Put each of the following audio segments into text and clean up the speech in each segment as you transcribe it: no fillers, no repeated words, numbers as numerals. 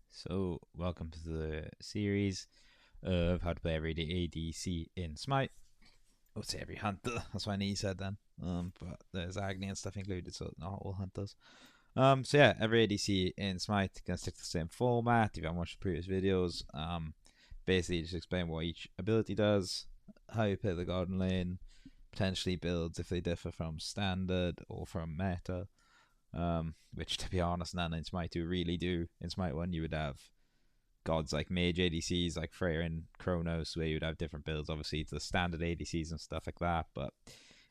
So welcome to the series of how to play every ADC in Smite. I would say every hunter, that's what Neith said then. But there's Agni and stuff included, so not all hunters. So yeah, every ADC in Smite, gonna stick to the same format. If you haven't watched the previous videos, basically just explain what each ability does, how you play the garden lane, potentially builds if they differ from standard or from meta. Which, to be honest, none in Smite 2 really do. In Smite 1, you would have gods like mage ADCs, like Freya and Cernunnos, where you would have different builds, obviously, to the standard ADCs and stuff like that. But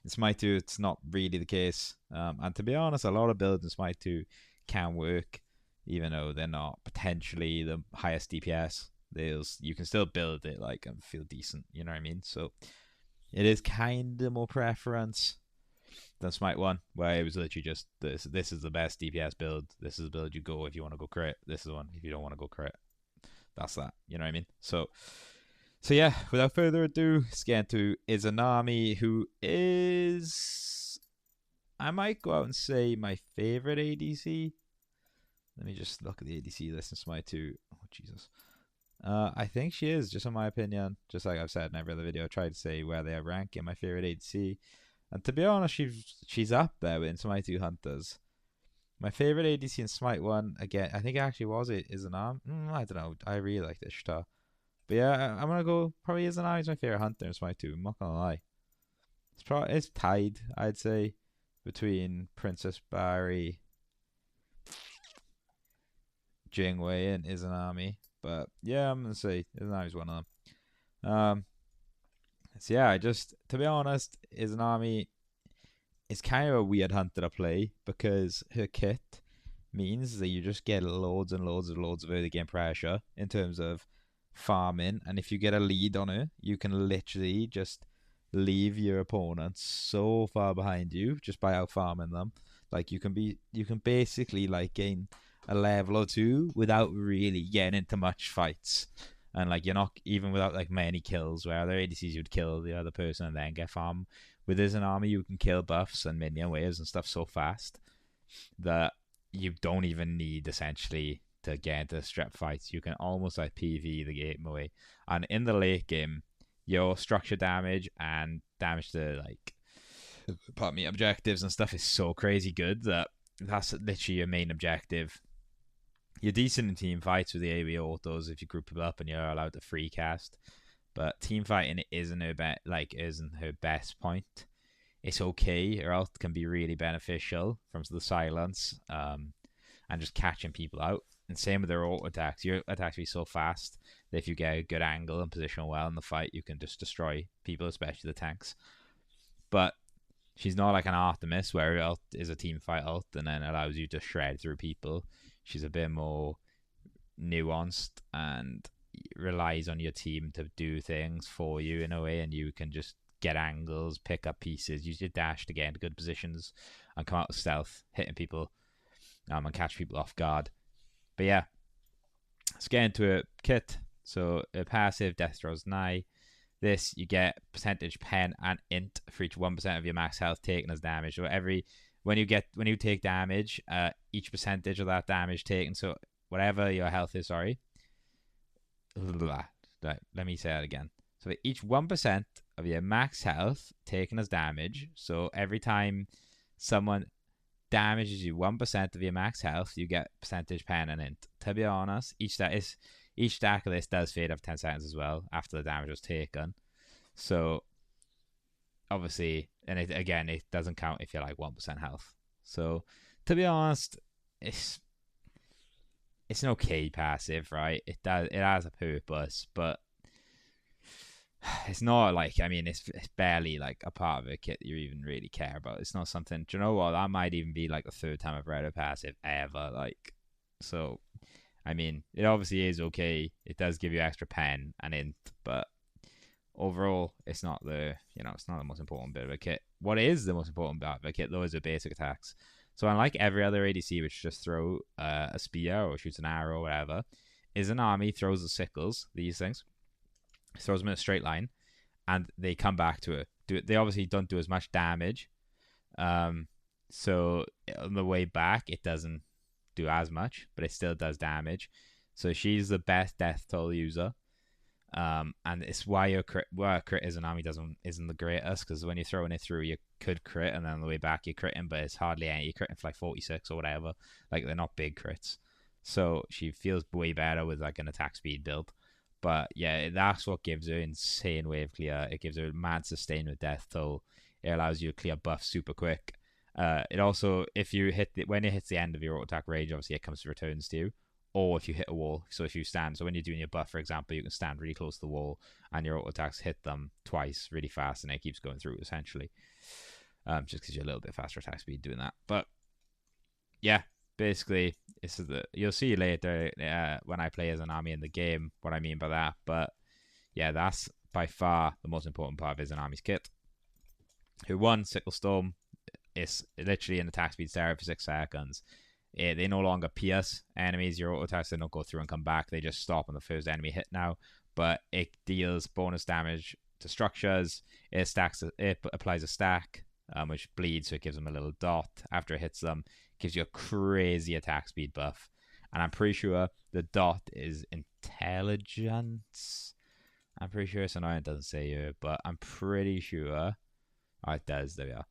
in Smite 2, it's not really the case. And to be honest, a lot of builds in Smite 2 can work, even though they're not potentially the highest DPS. You can still build it like and feel decent, you know what I mean? So it is kind of more preference than Smite 1, where it was literally just this is the best DPS build. This is the build you go if you want to go crit. This is the one if you don't want to go crit. That's that. You know what I mean? So yeah, without further ado, let's get into Izanami, who is, I might go out and say, my favorite ADC. Let me just look at the ADC list in Smite 2. Oh, Jesus. I think she is, just in my opinion. Just like I've said in every other video, I tried to say where they rank in my favorite ADC. And to be honest, she's up there in Smite 2 Hunters. My favorite ADC in Smite 1, again, I think it actually was Izanami. I don't know. I really like this star. But yeah, I'm going to go, probably Izanami is my favorite Hunter in Smite 2. I'm not going to lie. It's tied, I'd say, between Princess Barry, Jingwei, and Izanami. But yeah, I'm going to say Izanami's one of them. So yeah, to be honest, Izanami is kind of a weird hunter to play because her kit means that you just get loads and loads and loads of early game pressure in terms of farming, and if you get a lead on her, you can literally just leave your opponents so far behind you just by out farming them. Like you can basically like gain a level or two without really getting into much fights. And like you're not even without like many kills, where other ADCs you'd kill the other person and then get farm. With Izanami, you can kill buffs and minion waves and stuff so fast that you don't even need essentially to get into strep fights. You can almost like PV the game away. And in the late game, your structure damage and damage to like objectives and stuff is so crazy good that that's literally your main objective. You're decent in team fights with the AoE autos if you group them up and you're allowed to free cast, but team fighting isn't her best point. It's okay. Her ult can be really beneficial from the silence, and just catching people out. And same with her auto attacks. Your attacks be so fast that if you get a good angle and position well in the fight, you can just destroy people, especially the tanks. But she's not like an Artemis where her ult is a team fight ult and then allows you to shred through people. She's a bit more nuanced and relies on your team to do things for you in a way, and you can just get angles, pick up pieces, use your dash to get into good positions and come out with stealth, hitting people and catch people off guard. But yeah, let's get into a kit. So a passive, Death Throws Nigh. This, you get percentage pen and int for each 1% of your max health taken as damage. So when you take damage, each percentage of that damage taken, so whatever your health is, sorry. Let me say that again. So each 1% of your max health taken as damage, so every time someone damages you 1% of your max health, you get percentage pen and int. To be honest, each stack of this does fade after 10 seconds as well after the damage was taken. So obviously, and it doesn't count if you're like 1% health. So to be honest, it's an okay passive, right? It has a purpose, but it's not like, I mean, it's barely like a part of a kit you even really care about. It's not something, do you know what, that might even be like the third time I've read a passive ever, like. So I mean, it obviously is okay. It does give you extra pen and int, but overall, it's not the most important bit of a kit. What is the most important bit of a kit, though, is the basic attacks. So unlike every other ADC, which just throw a spear or shoots an arrow or whatever, Izanami throws the sickles, these things, throws them in a straight line, and they come back to it. They obviously don't do as much damage, so on the way back, it doesn't do as much, but it still does damage. So she's the best death toll user. And it's why your crit Izanami isn't the greatest, because when you're throwing it through, you could crit, and then on the way back you're critting, but it's hardly any. You're critting for like 46 or whatever. Like, they're not big crits, so she feels way better with like an attack speed build. But yeah, that's what gives her insane wave clear. It gives her mad sustain with death toll. It allows you to clear buffs super quick. It also, if you when it hits the end of your auto attack range, obviously it comes to returns to you. Or if you hit a wall, so if you stand, so when you're doing your buff, for example, you can stand really close to the wall, and your auto attacks hit them twice really fast, and it keeps going through essentially. Just because you're a little bit faster attack speed doing that. But yeah, basically, you'll see later when I play Izanami in the game what I mean by that. But yeah, that's by far the most important part of Izanami's kit. Who won Sickle Storm? It's literally an attack speed stare for 6 seconds. They no longer pierce enemies. Your auto attacks, they don't go through and come back. They just stop on the first enemy hit now. But it deals bonus damage to structures. It applies a stack, which bleeds, so it gives them a little dot after it hits them. It gives you a crazy attack speed buff. And I'm pretty sure the dot is intelligence. I'm pretty sure it's annoying, it doesn't say here, but I'm pretty sure. Oh, it does. There we are.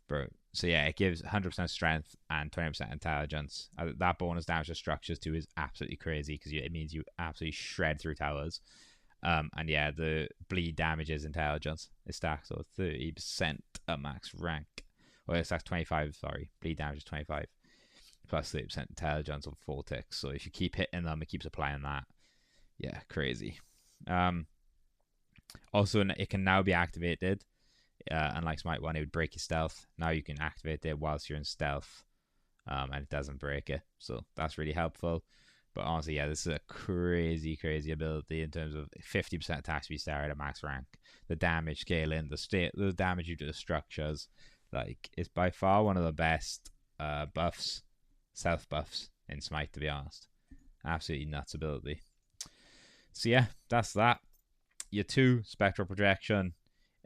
Bro. So yeah, it gives 100% strength and 20% intelligence. That bonus damage to structures too is absolutely crazy, because it means you absolutely shred through towers. And yeah, the bleed damage is intelligence. It stacks so 30% at max rank. Or it stacks 25, sorry. Bleed damage is 25. Plus 30% intelligence on 4 ticks. So if you keep hitting them, it keeps applying that. Yeah, crazy. Also, it can now be activated. Unlike Smite 1, it would break your stealth. Now you can activate it whilst you're in stealth, and it doesn't break it. So that's really helpful. But honestly, yeah, this is a crazy ability in terms of 50% attack speed stare at max rank. The damage scaling, the damage you do to structures, like, it's by far one of the best buffs, stealth buffs in Smite, to be honest. Absolutely nuts ability. So yeah, that's that. Your 2, Spectral Projection.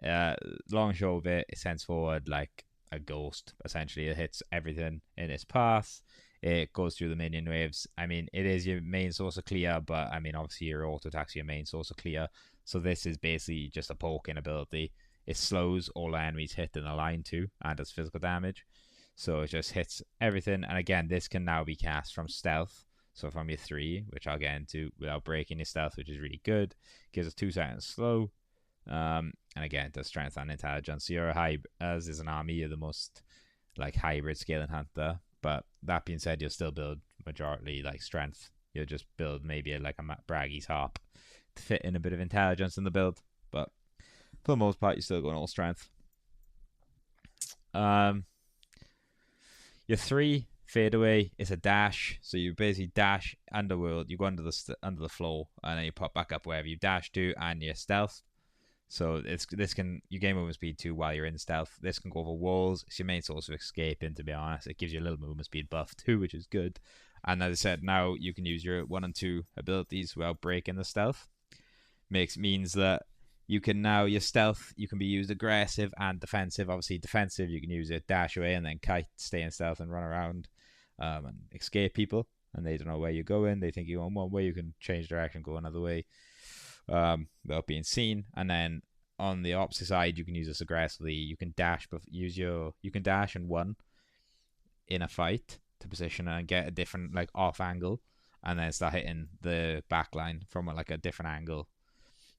Long and short of it, it sends forward like a ghost. Essentially, it hits everything in its path. It goes through the minion waves. I mean, it is your main source of clear, but I mean, obviously your auto attacks are your main source of clear. So this is basically just a poking ability. It slows all enemies hit in a line too, and does physical damage. So it just hits everything. And again, this can now be cast from stealth. So from your 3, which I'll get into, without breaking your stealth, which is really good. Gives us 2 seconds slow. And again, it does strength and intelligence. So you're as is an army, you're the most like hybrid scaling hunter. But that being said, you'll still build majority like strength. You'll just build maybe like a Braggy's harp to fit in a bit of intelligence in the build. But for the most part, you're still going all strength. Your 3 fadeaway is a dash. So you basically dash underworld. You go under the floor, and then you pop back up wherever you dash to, and your stealth. So you gain movement speed too while you're in stealth. This can go over walls. It's your main source of escaping, to be honest. It gives you a little movement speed buff too, which is good. And as I said, now you can use your 1 and 2 abilities without breaking the stealth. Means that you can now, your stealth, you can be used aggressive and defensive. Obviously defensive, you can use it dash away and then kite, stay in stealth and run around and escape people. And they don't know where you're going. They think you're going one way, you can change direction, go another way. Without being seen. And then on the opposite side, you can use this aggressively. You can dash, but you can dash and 1 in a fight to position and get a different like off angle, and then start hitting the backline from like a different angle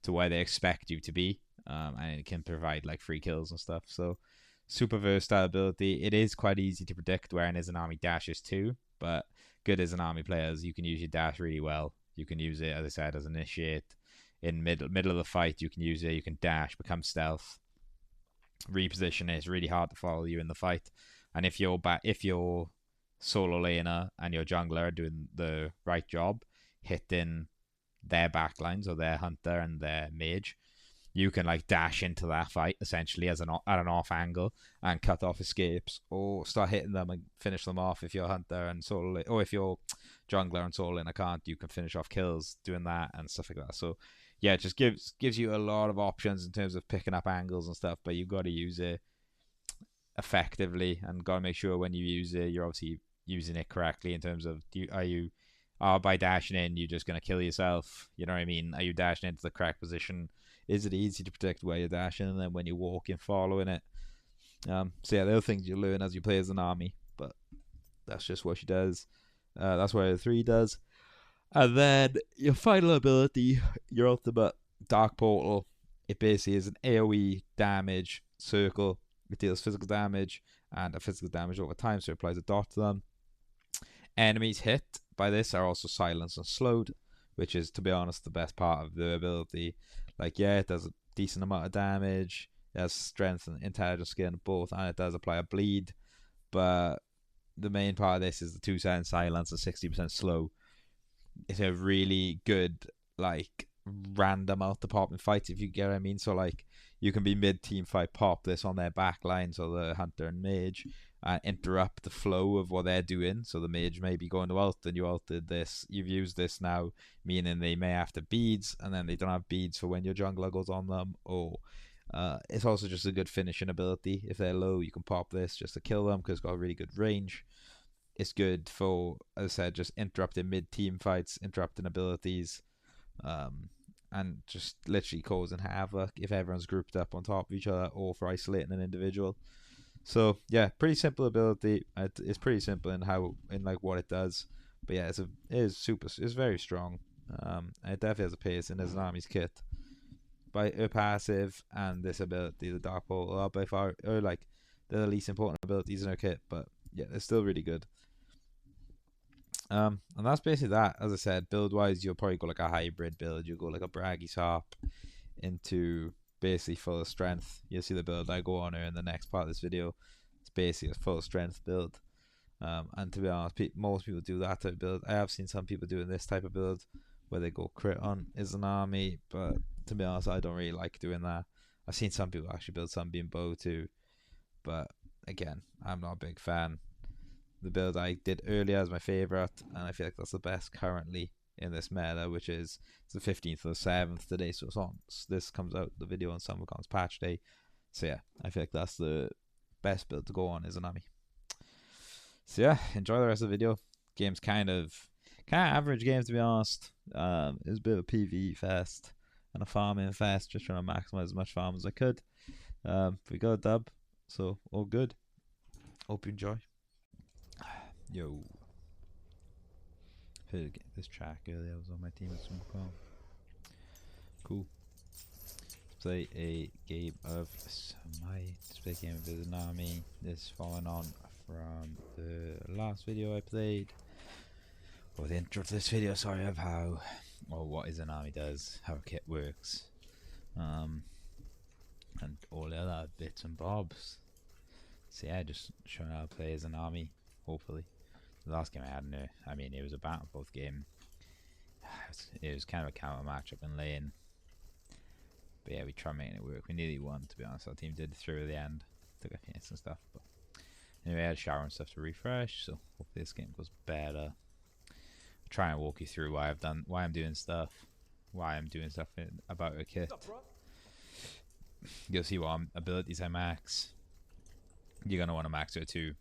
to where they expect you to be. And it can provide like free kills and stuff. So super versatile ability. It is quite easy to predict where an Izanami dashes to, but good Izanami players, you can use your dash really well. You can use it, as I said, as initiate. In middle of the fight, you can use it. You can dash, become stealth, reposition it. It's really hard to follow you in the fight. And if you're solo laner and your jungler are doing the right job, hitting their backlines or their hunter and their mage, you can like dash into that fight essentially at an off angle and cut off escapes, or start hitting them and finish them off. If you're hunter and solo, or if you're jungler and solo laner can't, you can finish off kills doing that and stuff like that. So yeah, it just gives you a lot of options in terms of picking up angles and stuff, but you've got to use it effectively and got to make sure when you use it, you're obviously using it correctly in terms of are you by dashing in you're just gonna kill yourself? You know what I mean? Are you dashing into the correct position? Is it easy to predict where you're dashing, and then when you walk in, following it? So yeah, the other things you learn as you play as an army, but that's just what she does. That's what 3 does. And then your final ability, your ultimate Dark Portal, it basically is an AoE damage circle. It deals physical damage and a physical damage over time, so it applies a dot to them. Enemies hit by this are also silenced and slowed, which is, to be honest, the best part of the ability. Like, yeah, it does a decent amount of damage. It has strength and intelligence skin both, and it does apply a bleed. But the main part of this is the 2% silence and 60% slow. It's a really good, like, random out the pop in fights, if you get what I mean. So, like, you can be mid-team fight, pop this on their back line, so the hunter and mage, and interrupt the flow of what they're doing. So the mage may be going to ult, and you ulted this, you've used this now, meaning they may have to beads, and then they don't have beads for when your jungler goes on them. Or it's also just a good finishing ability. If they're low, you can pop this just to kill them, because it's got a really good range. It's good for, as I said, just interrupting mid-team fights, interrupting abilities, and just literally causing havoc if everyone's grouped up on top of each other, or for isolating an individual. So yeah, pretty simple ability. It's pretty simple in like what it does, but yeah, it's very strong. And it definitely has a pace in Izanami's kit. By her passive and this ability, the Dark Portal, are by far like the least important abilities in her kit, but yeah, they're still really good. And that's basically that. As I said, build wise, you'll probably go like a hybrid build. You'll go like a Braggy Sarp into basically full strength. You'll see the build I go on here in the next part of this video. It's basically a full strength build. And to be honest, most people do that type of build. I have seen some people doing this type of build where they go crit on Izanami, but to be honest, I don't really like doing that. I've seen some people actually build Sunbeam Bow too, but again, I'm not a big fan. The build I did earlier is my favourite, and I feel like that's the best currently in this meta, which is it's the 15th of the 7th today, so it's on. This comes out, the video on SummerCon's patch day. So yeah, I feel like that's the best build to go on, Izanami. So yeah, enjoy the rest of the video. Game's kind of average game, to be honest. It was a bit of a PvE fest and a farming fest, just trying to maximize as much farm as I could. We got a dub, so all good. Hope you enjoy. Yo, heard this track earlier. I was on my team at SummerCon. Cool. Let's play a game of Smite. Let's play a game of Izanami. This following on from the last video I played, or the intro to this video, sorry, of how, or what Izanami does, how a kit works, and all the other bits and bobs. So yeah, just showing how to play Izanami, hopefully. The last game I had in there, I mean, it was a back and forth game. It was kind of a counter matchup in lane. But yeah, we tried making it work. We nearly won, to be honest. Our team did through the end. Took a hits and stuff. But anyway, I had a shower and stuff to refresh, so hopefully this game goes better. I'll try and walk you through why I'm doing stuff about a kit. You'll see what abilities I max. You're going to want to max her too.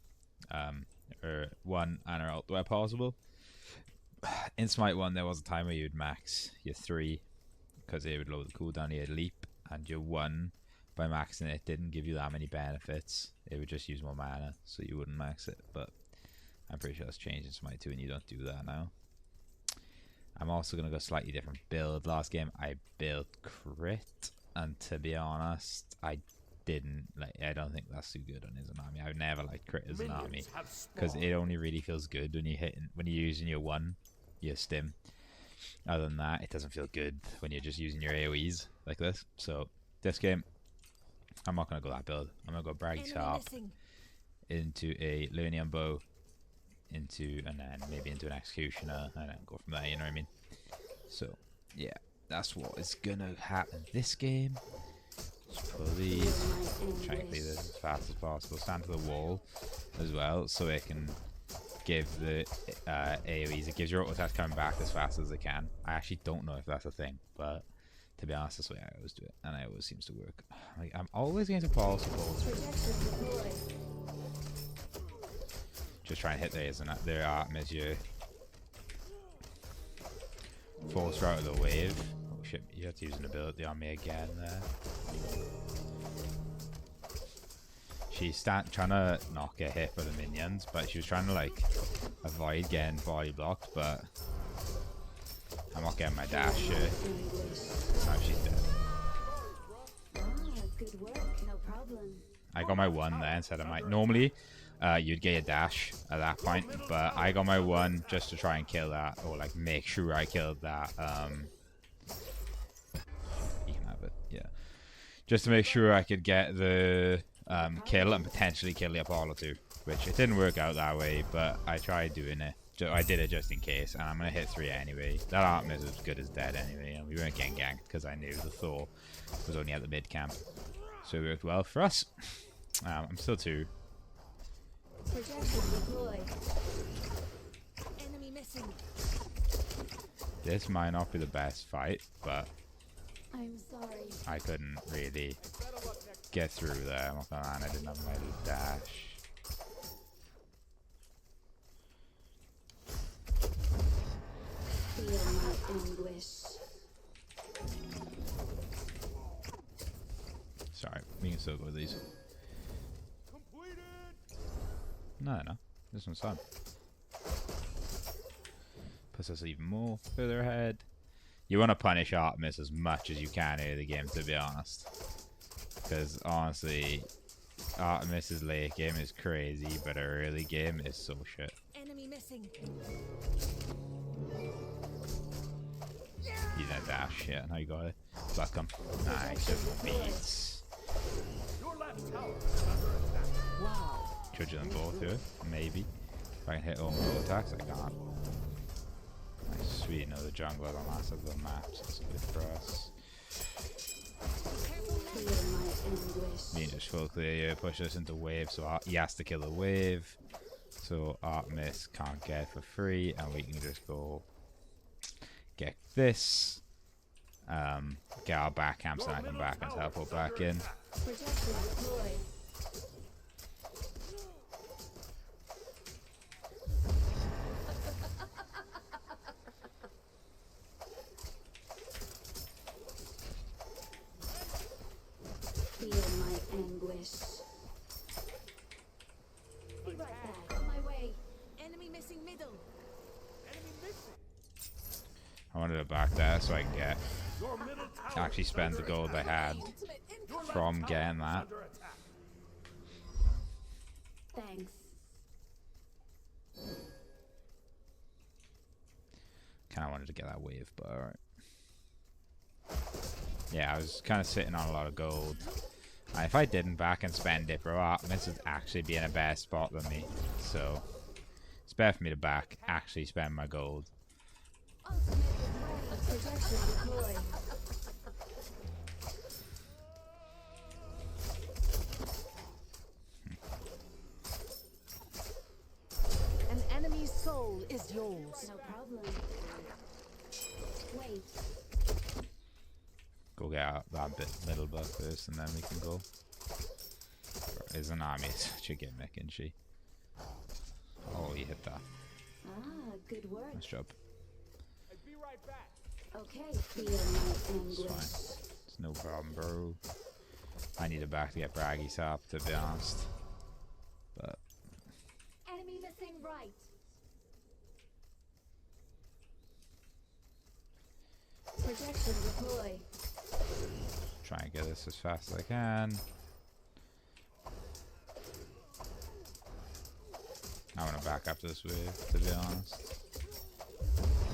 Or 1 and her ult where possible. In Smite 1 there was a time where you'd max your 3 because it would lower the cooldown, you had leap, and your 1 by maxing it didn't give you that many benefits. It would just use more mana, so you wouldn't max it. But I'm pretty sure that's changed in Smite 2 and you don't do that now. I'm also going to go slightly different build. Last game I built crit, and to be honest, I don't think that's too good on Izanami. I would never like crit Izanami because it only really feels good when you're using your 1, your stim. Other than that, it doesn't feel good when you're just using your AoEs like this. So this game, I'm not gonna go that build. I'm gonna go Braggy Sarp into a Lernium Bow, and then maybe into an Executioner, and then go from there. You know what I mean? So yeah, that's what is gonna happen this game. Pull these, try and clear this as fast as possible. Stand to the wall as well, so it can give the AoEs. It gives your auto attack coming back as fast as it can. I actually don't know if that's a thing, but to be honest, that's the way I always do it, and it always seems to work. I'm always going to pause. Just try and hit their Artemis here. Force her out of the wave. Oh shit, you have to use an ability on me again there. She's trying to not get hit by the minions, but she was trying to like avoid getting body blocked, but I'm not getting my dash here. Now she's dead. Good work, no problem. I got my 1 there instead of my... Normally, you'd get a dash at that point, but I got my 1 just to try and kill that, or like make sure I killed that. You can have it, yeah. Just to make sure I could get the kill and potentially kill the Apollo too, which it didn't work out that way, but I tried doing it. I did it just in case, and I'm going to hit 3 anyway. That Artemis is as good as dead anyway, and we weren't getting ganked because I knew the Thor was only at the mid camp. So it worked well for us. I'm still 2. Enemy missing. This might not be the best fight, but I'm sorry. I couldn't really get through there. I'm not gonna lie, I didn't have my dash. Feel my anguish. Sorry, we can still go with these. No, this one's fun. Puts us even more further ahead. You want to punish Artemis as much as you can here in the game, to be honest. Because honestly, Artemis's late game is crazy, but her early game is so shit. Enemy missing. He's in a dash, yeah, now you got it. Black come. Nice, beats. Wow. Judging them both here, maybe. If I can hit all my attacks, I can't. Nice, sweet, another jungler on the last of the map, so that's good for us. Me just full clear here, push us into wave, so he has to kill the wave. So Artemis can't get for free, and we can just go get this. Get our back camps, and I come back and teleport back in. Feel my anguish. Be right back. On my way. Enemy missing middle. Enemy missing. I wanted to back there so I can get actually spend the gold I had from getting that. Thanks. Kind of wanted to get that wave, but alright. Yeah, I was kind of sitting on a lot of gold. And if I didn't back and spend it, bro, Artemis would actually be in a better spot than me. So, it's better for me to back, actually spend my gold. An enemy's soul is yours. No problem. Wait. Go get out that bit middle buff first, and then we can go. Izanami is such a gimmick, isn't she? Oh, you hit that. Ah, good work. Nice job. Be right back. Okay, feel my It's anguish. fine. It's no problem, bro. I need a back to get Braggy's up, to be honest. But Enemy missing right. Projection deploy. try and get this as fast as I can. I want to back up this wave, to be honest.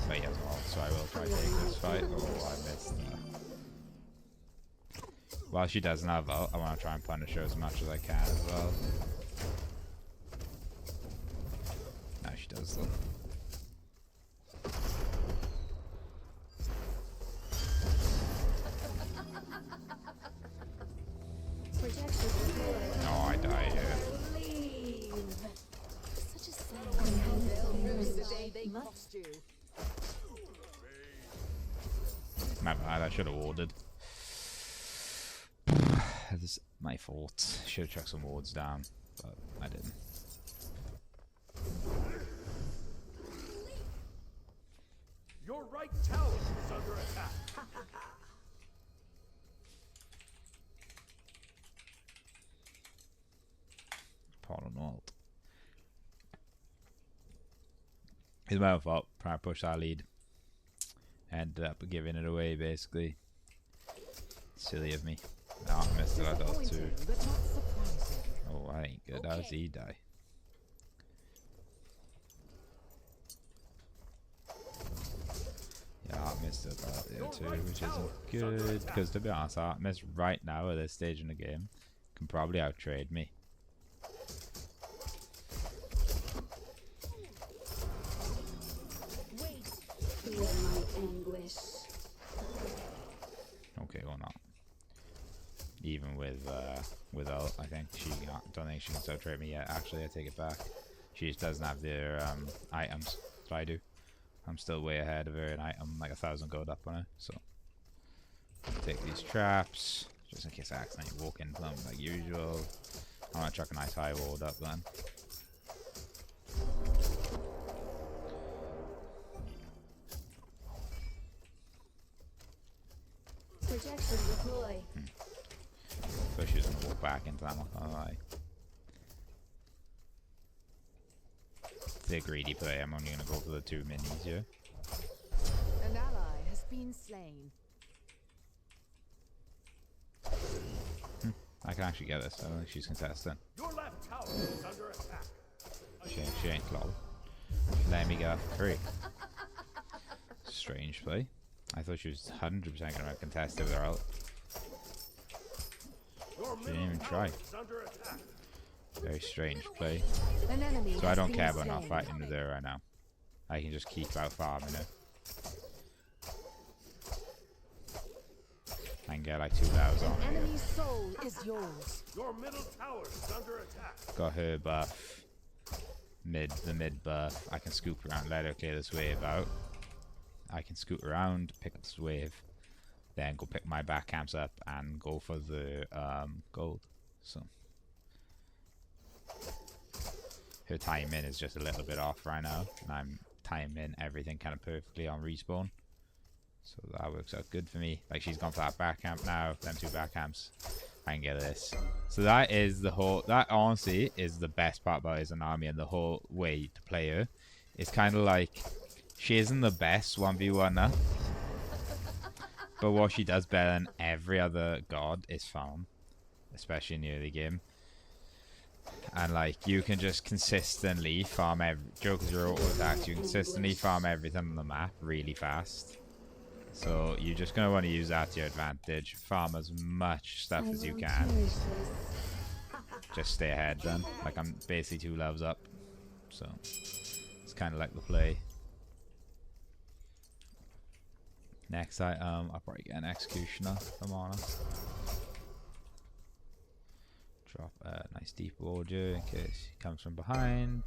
But he has ult, so I will try to take this fight. Oh, I missed that. While she doesn't have ult, I want to try and punish her as much as I can as well. No, she does though. No, I die here. My bad, I should have warded. This is my fault. Should have chucked some wards down, but I didn't. Your right tower is under attack. Paul and Alt. It's my own fault. Trying to push that lead. Ended up giving it away, basically. Silly of me. Oh, I missed it. I got two. Oh, that ain't good. How does he die? Yeah, I missed it there too, which isn't good. Because to be honest, Artemis right now at this stage in the game can probably outtrade me. Okay, well not. Even with Ult, I think don't think she can still trade me yet. Actually, I take it back. She just doesn't have their items, so I do. I'm still way ahead of her in item, like 1,000 gold up on her. So take these traps just in case I accidentally walk into them like usual. I'm gonna chuck a nice high ward up then. Projection deploy. So she's gonna walk back into that, not gonna lie. If they're greedy play, I'm only gonna go for the 2 minis here. An ally has been slain. I can actually get this. I don't think she's contesting. Your left tower is under attack. She ain't lol. Let me go for free. Strange play. I thought she was 100% gonna contest it with her ult. She didn't even try. Very strange play. So I don't care about not fighting with her right now. I can just keep out farming her. I can get like 2 hours on her. Enemy's soul is yours. Your middle tower is under attack. Got her buff. The mid buff. I can scoop around, let her clear this wave out. I can scoot around, pick up this wave, then go pick my back camps up and go for the gold. So her timing is just a little bit off right now, and I'm timing everything kind of perfectly on respawn. So that works out good for me. Like she's gone for that back camp now, them 2 back camps. I can get this. So that is the whole. That honestly is the best part about Izanami and the whole way to play her. It's kind of like. She isn't the best 1v1er, but what she does better than every other god is farm, especially in the early game. And like you can just consistently farm Joker's your auto attacks. You can consistently farm everything on the map really fast. So you're just gonna want to use that to your advantage. Farm as much stuff as you can. Just stay ahead then. Like I'm basically 2 levels up, so it's kind of like the play. Next item, I'll probably get an Executioner, if I'm honest. Drop a nice deep order in case he comes from behind.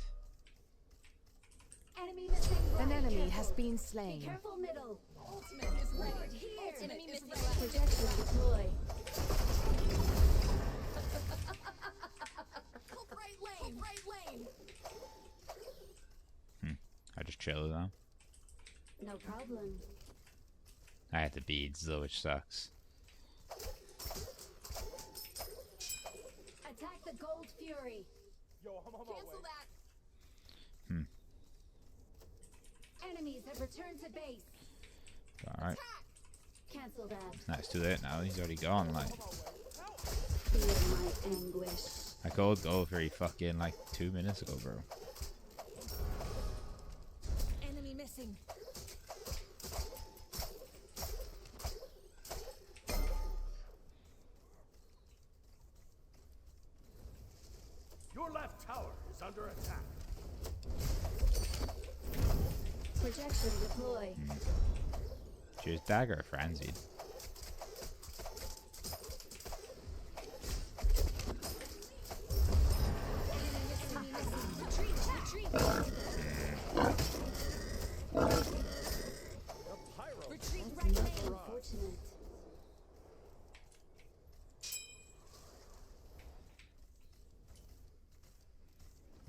An enemy has been slain. Be careful middle. Ultimate is right here. Enemy missing left. Projection deploy. Hook right lane. Hook right lane. I just chill now. No problem. I had the beads though, which sucks. Attack the gold fury. Yo, I'm on my Cancel way. that. Enemies have returned to base. Alright. Cancel that. That's too late now, he's already gone. Like Feel my anguish. I called goal for fucking like 2 minutes ago, bro. Enemy missing. Your left tower is under attack. Projection deploy. She was dagger frenzied. Retreat right lane. Unfortunate.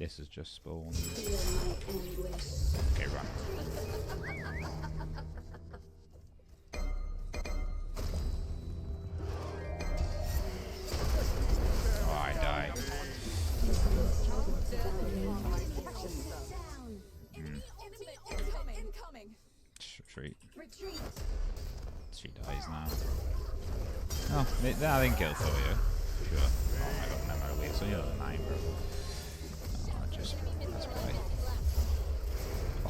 This is just spawned. Feel my anguish. Okay, run. Oh, I died. Incoming. Retreat. Retreat. She dies now. Oh, I didn't kill Thor, yeah. Sure. Oh my god, never wait. So you're a 9, bro. Oh, just. That's play.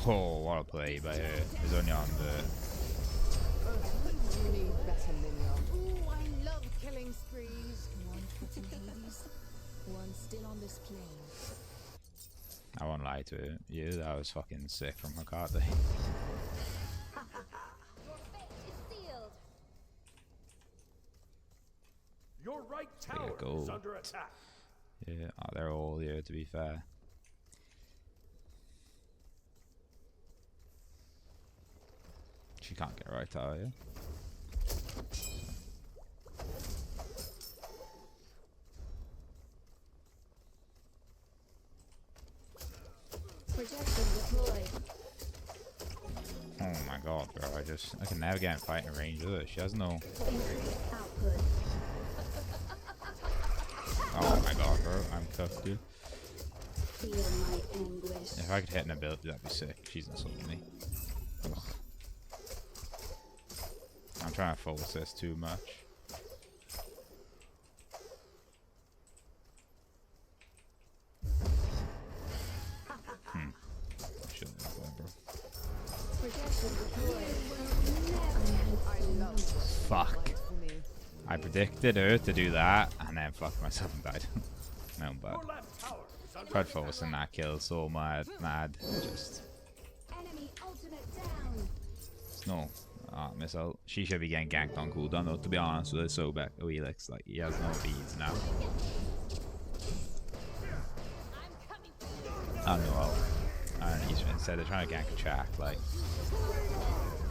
Oh, what a play by her. It's only on the. You need better minion. Ooh, I love killing sprees. One foot in Hades, one still on this plane. I won't lie to you, that was fucking sick from her card day. Your right tower is under attack. Yeah, oh, they're all here to be fair. She can't get right tower, yeah? Projection deployed. Oh my god, bro, I can never get in fighting range with her. She has no. Increased output. Oh my god, bro, I'm cooked, dude. Feel my anguish. If I could hit an ability, that'd be sick. She's insulting me. Ugh. I'm trying to force this too much. I shouldn't have gone, bro. Projection deployed. I love Fuck. I predicted her to do that, and then fucked myself and died. My own bad. Your left tower is under Tried forcing that kill so mad. Just. Enemy ultimate down. No. Missile. She should be getting ganked on cooldown though, to be honest with her. So back to Elix, like he has no beads now. I don't know. He's instead of trying to gank a track, like.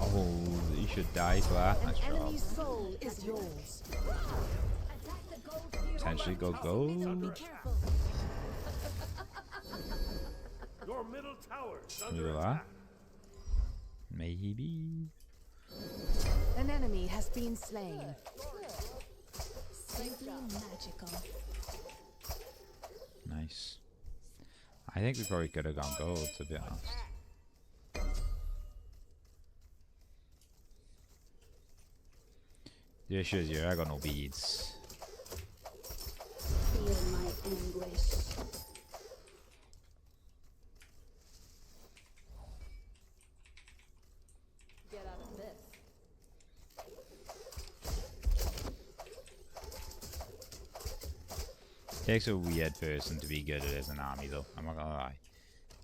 Oh, he should die for that. Nice job. enemy's soul is yours. Attack the gold sphere. Potentially go gold. Be careful. Your middle tower is Look under at that. attack. Maybe. An enemy has been slain. Simply magical. Nice. I think we probably could have gone gold, to be honest. The issue is, yeah, I got no beads. Feel my anguish. Get out of this. Takes a weird person to be good at Izanami though, I'm not gonna lie.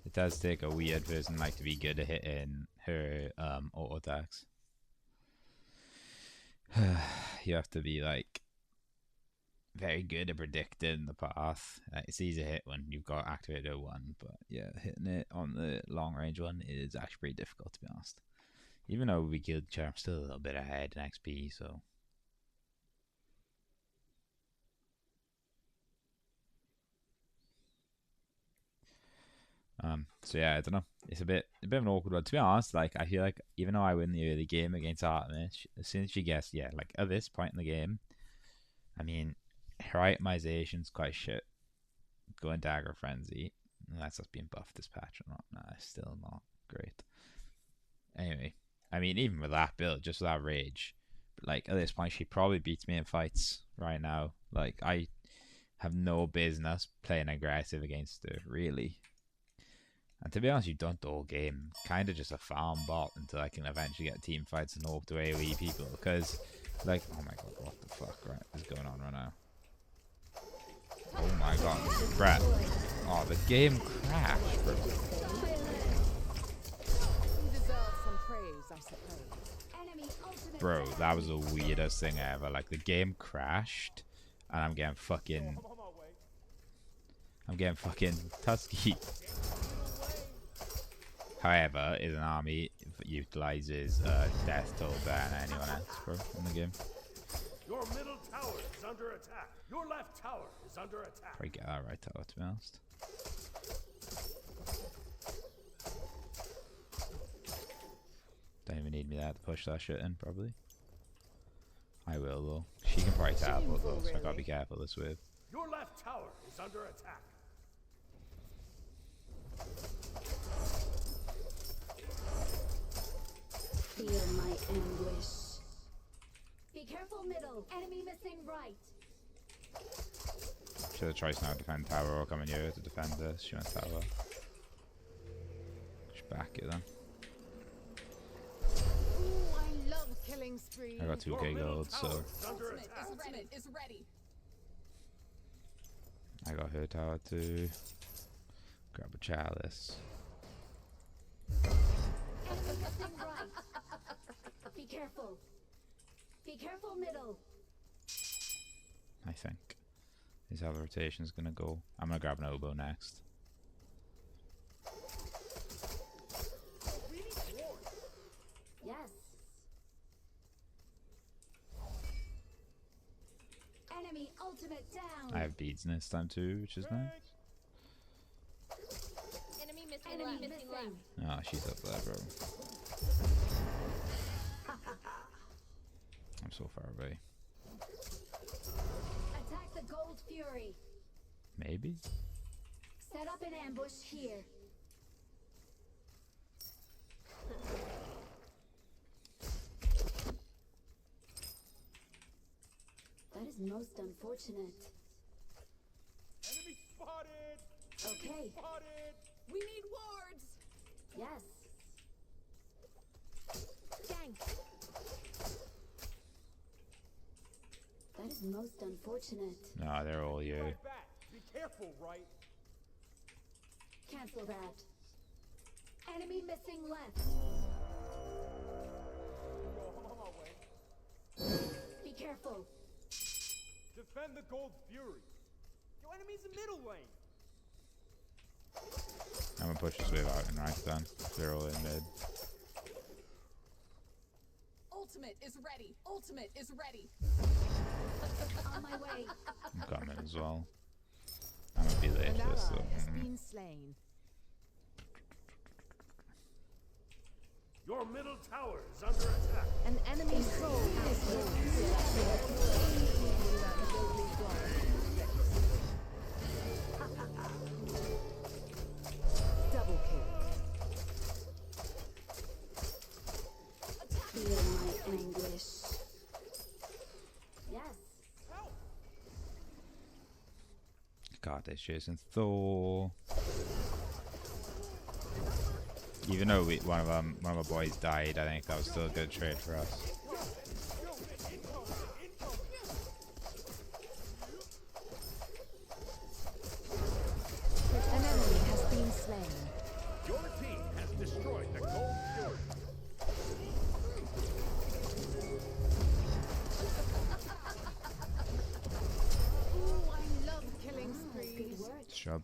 It does take a weird person like to be good at hitting her auto attacks. You have to be like very good at predicting the path. It's easy to hit when you've got activated 1, but yeah, hitting it on the long range one is actually pretty difficult, to be honest. Even though we killed Charm, still a little bit ahead in XP, so. So yeah, I don't know. It's a bit of an awkward one. To be honest, like I feel like even though I win the early game against Artemis, as soon as she gets like at this point in the game, I mean, her itemization's quite shit. Going Dagger Frenzy, unless that's been buffed this patch or not. Nah, it's still not great. Anyway, I mean, even with that build, just with that rage, but like at this point, she probably beats me in fights right now. Like I have no business playing aggressive against her, really. And to be honest, you don't the whole game. Kind of just a farm bot until I can eventually get team fights and hope to AoE people. Because, like, oh my god, what the fuck is going on right now? Oh my god, Brett. Oh, the game crashed, bro. You deserve some praise, I suppose. Enemy ultimate Bro, down. that was the weirdest thing ever. Like, the game crashed, and I'm getting fucking Tusky. However, Izanami utilizes death toll better than anyone else, bro, in the game. Your middle tower is under attack. Your left tower is under attack. Probably get that right tower, to be honest. Don't even need me there to push that shit in, probably. I will though. She can probably teleport though, so I gotta be careful this wave. Your left tower is under attack. Feel my anguish. Be careful, middle. Enemy missing right. Should have choice now to defend tower or come in here to defend this. She went tower. Just back it then. Ooh, I love killing sprees. I got 2k gold, so Ultimate is ready. I got her tower too. Grab a chalice. Enemy missing right. Be careful. Be careful, middle. I think. This is how the rotation is gonna go. I'm gonna grab an oboe next. Yes. Enemy ultimate down. I have beads this time too, which is nice. Enemy missing Enemy left. missing. Oh, she's up there, bro. I'm so far away. Attack the gold fury. Maybe? Set up an ambush here. That is most unfortunate. Enemy spotted. Okay. Spotted. We need wards. Yes. Gang. That is most unfortunate. No, they're all you. Right back. Be careful, right? Cancel that. Enemy missing left. On my way. Be careful. Defend the gold fury. Your enemy's in middle lane. I'm gonna push this wave out and right then. They're all in mid. Ultimate is ready. Ultimate is ready. On my way. I'm coming as well. I'm gonna be late An for this ally has though. been slain. Your middle tower is under attack. An enemy soul is double kill. Feel my anguish. Yes. God, they're chasing Thor. Even though one of our boys died, I think that was still a good trade for us. An enemy has been slain. Your team has destroyed the gold fury. Ooh, I love killing sprees. Shove.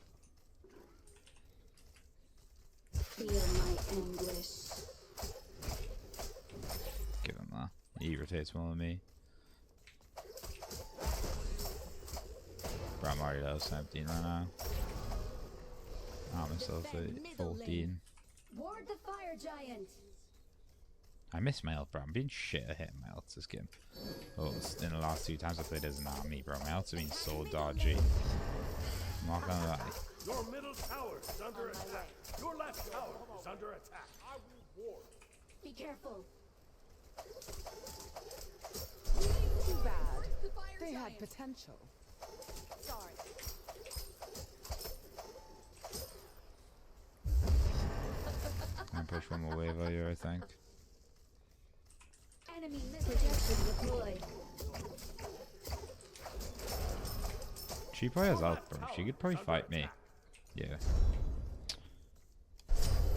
Feel my anguish. Give him that. He rotates more than me. Bro, I'm already level 17 right now. I'm myself at 14. Ward the fire giant. I miss my health, bro. I'm being shit at hitting my health this game. Oh, in the last 2 times I played as an army, bro. My health's been so dodgy. I'm not gonna lie. Your middle tower is under attack. Your left tower is under attack. I will ward. Be careful. Too bad. The fire They giant. had potential. Sorry. I'm push one more wave out here, I think. Enemy projection deployed. She probably has ult, bro. She could probably fight me. Yeah.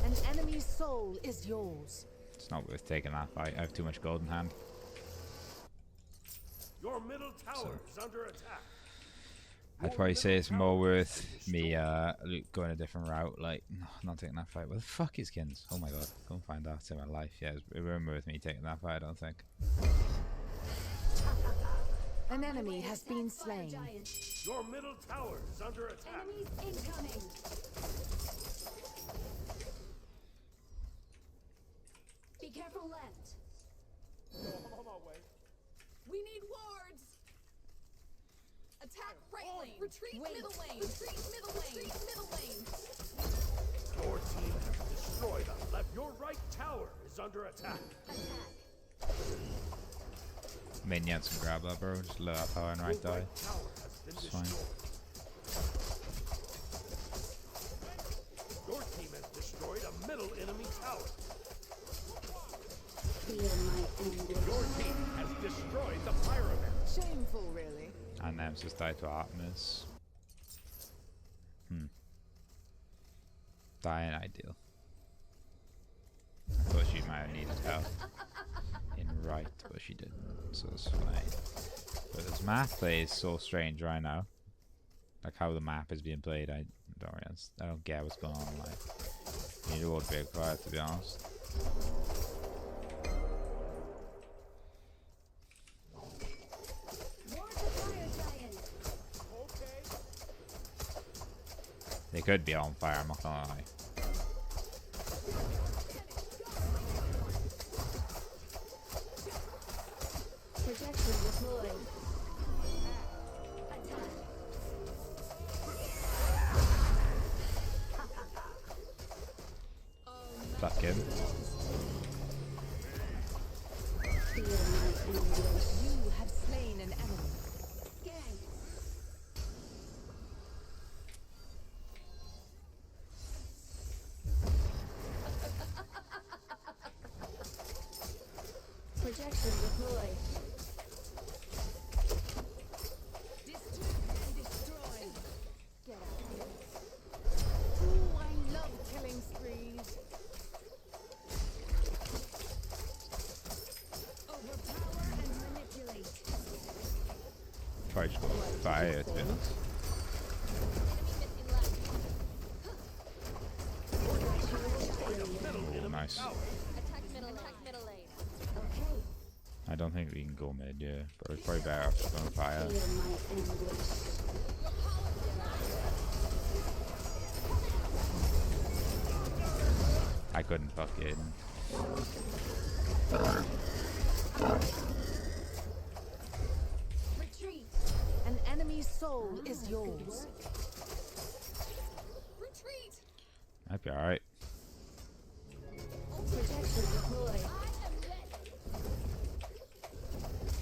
An enemy's soul is yours. It's not worth taking that fight. I have too much gold in hand. Your middle tower is under attack. I'd probably say it's more worth me going a different route. Like, no, not taking that fight. Where the fuck is Kins? Oh my god. Go and find out in my life. Yeah, it wouldn't worth me taking that fight, I don't think. An enemy has been slain. Your middle tower is under attack. Enemies incoming. Be Be careful left. I'm on my way. We need wards. Attack right lane. Retreat middle lane. Retreat middle lane. Retreat middle lane. Your team has destroyed us. Left. Your right tower is under attack. Attack. Minions can grab that, bro. Just low up power and right Your die. right tower has been It's fine. destroyed. Your team has destroyed a middle enemy tower. Your team has destroyed the pyramid. Shameful, really. And Nemesis died to Artemis. Dying ideal. I thought she might have needed help in right, but she didn't, so it's fine. But this map play is so strange right now. Like how the map is being played, I don't get what's going on. Like, you need to hold very quiet, to be honest. They could be on fire, I'm not gonna lie. Projection deployed. Attack. Fuck him. You have slain an enemy. Gang. Projection deployed. Destroy. Get out. Ooh, I love killing sprees. Overpower and manipulate. Probably just go fire, to be honest. Oh, nice. Attack middle lane. Okay. I don't think we can go mid, yeah. But it's probably better off just going fire. I couldn't fucking. Retreat. An enemy's soul is yours. Retreat. Might be alright. Projection deployed. I am ready.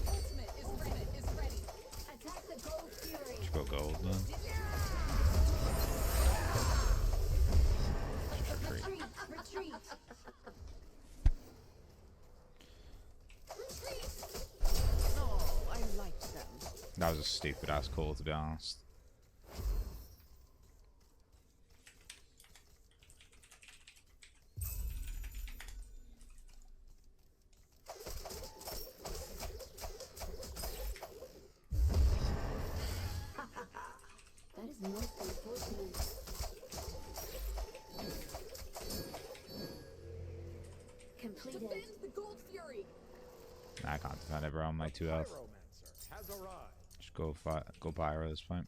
Ultimate is ready. Attack the gold fury. Just go gold then. Retreat. Retreat. Retreat. Oh, I liked them. That was a stupid ass call, to be honest. That is most unfortunate. Completed. Defend the gold fury. Nah, I can't defend it, bro. I'm like 2 health. Pyromancer has arrived. Just go pyro at this point.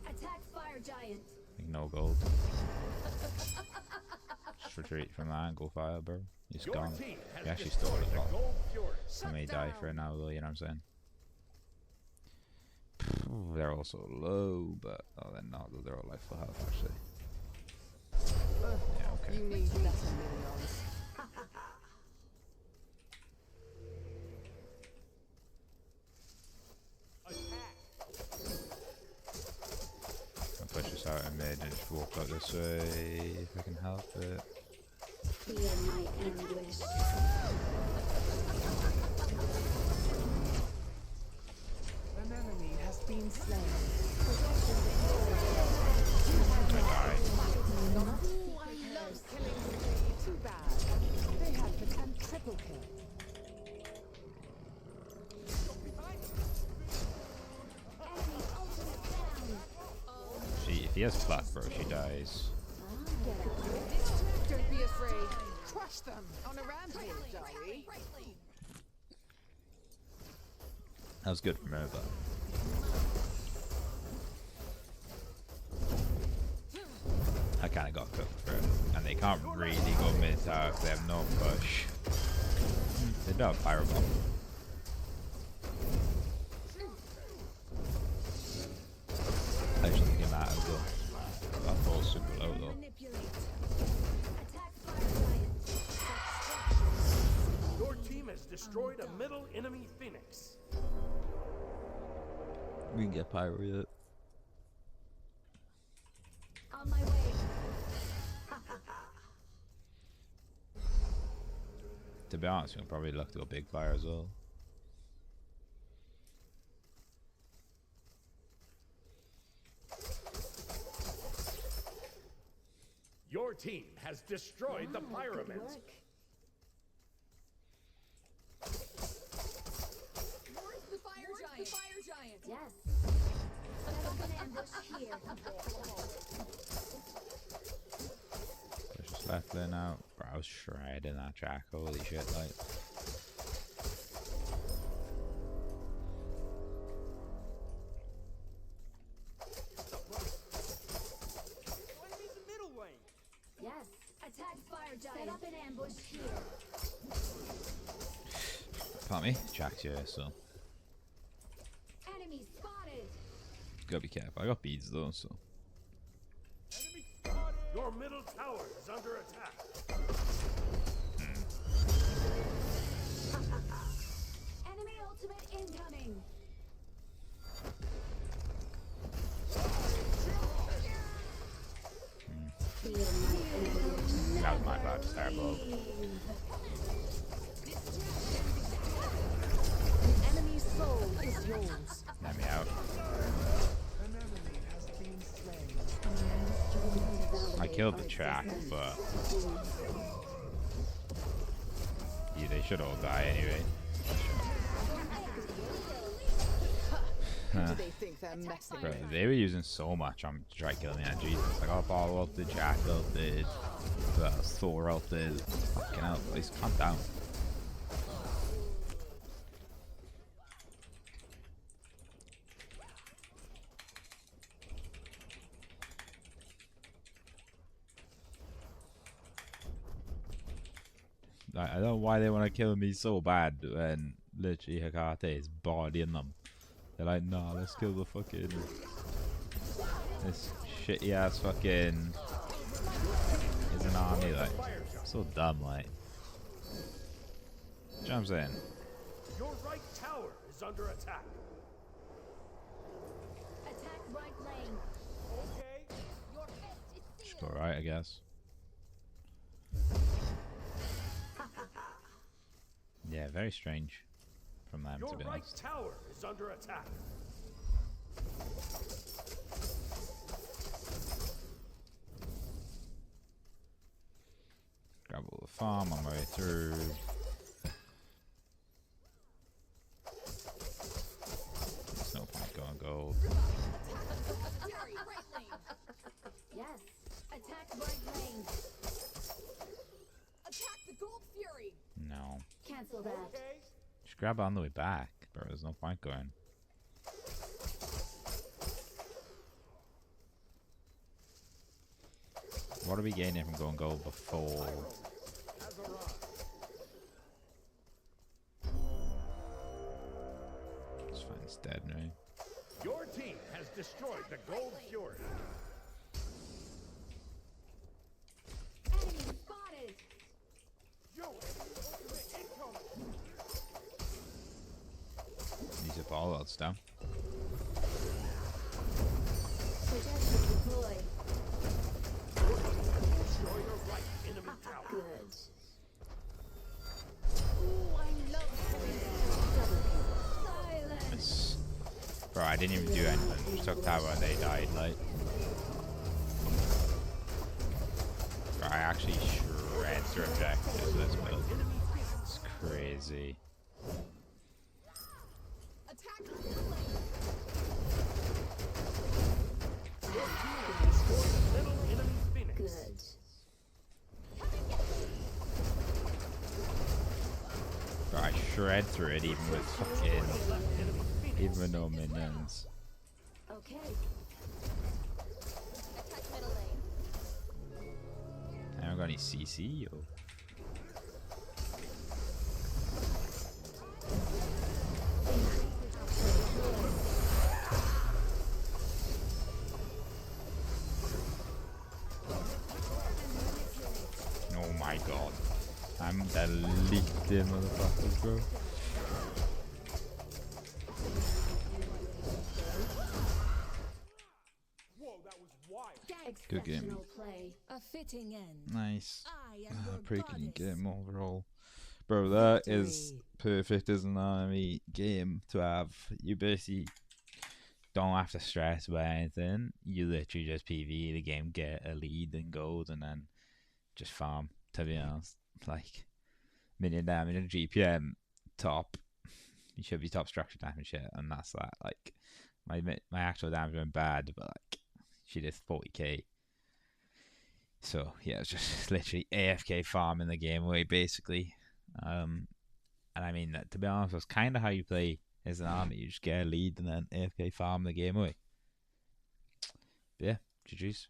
Attack fire giant. Like no gold. Just retreat from that and go fire, bro. He's Your gone. team has He actually stole destroyed it. the Well, gold fury. I may die for it now, though, you know what I'm saying? They're also low, but oh, they're not. They're all like full health, actually. Yeah, okay. You need better minions. I'll push this out in mid and just walk out this way if I can help it. Feel my anguish. An enemy has been slain. I die. Ooh, I love killing spree. Too bad. They had the and triple kill. Enemy ultimate down. If he has pluck, bro, she dies. Don't be afraid. Crush them on a rampage, are we? That was good from her, but I kind of got cooked for it. And they can't really go mid tower if they have no push. They don't have pyro bomb. I should think that as well. That Thor's super low though. Your team has destroyed a middle enemy phoenix. We can get pyro yet. On my way. To be honest, we'll probably look to a big fire as well. Your team has destroyed the pyramid. Where's the fire giant? The fire giant. Yes. Set up an ambush here. There's just left there now. Bro, I was shredding that track. Holy shit, like. Yes. Attack fire giant. Set up an ambush here. Pardon me? Jack's here, so. Enemy spotted. Gotta be careful. I got beads though, so. Enemy spotted. Your middle tower is under attack. Enemy ultimate incoming. That was my bad. Terrible. An enemy's soul is yours. Let me out. I killed the track, but yeah, they should all die anyway. Who do they think they're messing Bro, with? they were using so much on to try killing me, and Jesus, like, oh, Paul ulted, Jack ulted, Thor ulted. Fucking hell, please calm down. Like, I don't know why they want to kill me so bad when literally Hecate is bodying them. They're like, nah, let's kill the fucking this shitty ass fucking Izanami, like so dumb, like. Jumps in. Your right tower is under attack. Attack right lane. Okay. Your fist is Just sealed. go right, I guess. Yeah, very strange from them, Your to be right honest. tower is under attack. Grab all the farm on my way through. There's no point going gold. Fury right lane. Yes. Attack right lane. Attack the gold fury. No. Cancel that. Okay. Just grab it on the way back, bro. There's no point going. What are we gaining from going gold before? Has arrived. It's fine, it's dead, right? Your team has destroyed the gold fury. Enemy spotted. These are all outs down. Suggested deploy. Destroy your right enemy tower. Good. Ooh, I love killing Silence. It's... Bro, I didn't even do anything. Just took tower and they died, like. Bro, I actually shred through objectives with this build. It's crazy. Attack the Middle enemy phoenix. Good. Bro, I shred through it even with fucking... Even with no minions. Okay. Attack middle lane. any CC or. Oh my god. I'm deleting motherfuckers, bro. Whoa, that was wild. Good game. Exceptional play. A fitting end. Nice. I am your Pretty good goddess. game overall. Bro, that is Victory. perfect Izanami game to have. You basically don't have to stress about anything. You literally just PvE the game, get a lead and gold, and then just farm, to be honest. Like, minion damage and GPM top. You should be top structure damage here, and that's that. Like, my actual damage went bad, but like, she did 40k. So yeah, it's just literally AFK farming the game away, basically. And I mean, to be honest, that's kind of how you play as an army. You just get a lead and then AFK farm the game away. But yeah, GG's.